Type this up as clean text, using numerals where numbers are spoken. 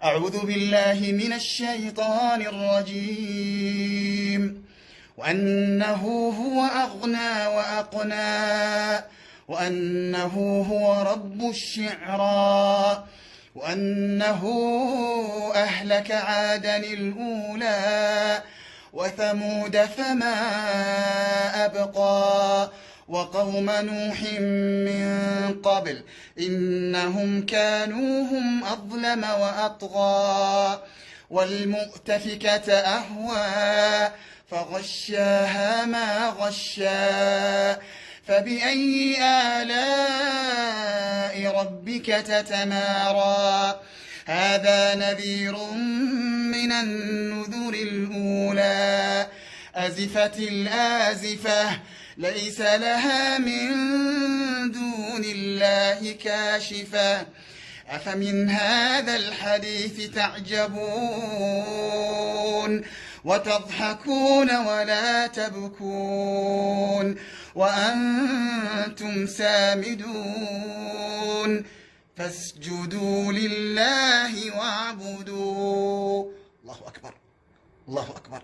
أعوذ بالله من الشيطان الرجيم. وأنه هو أغنى وأقنى، وأنه هو رب الشعرى، وأنه أهلك عادا الأولى وثمود فما أبقى، وقوم نوح من قبل إنهم كانوا هم أظلم وأطغى، والمؤتفكة أهوى فغشاها ما غشا، فبأي آلاء ربك تتمارى. هذا نذير من النذر الأولى، أزفت الآزفة ليس لها من دون الله كاشفة، أفمن هذا الحديث تعجبون وتضحكون ولا تبكون وأنتم سامدون، فاسجدوا لله واعبدوا. الله أكبر، الله أكبر.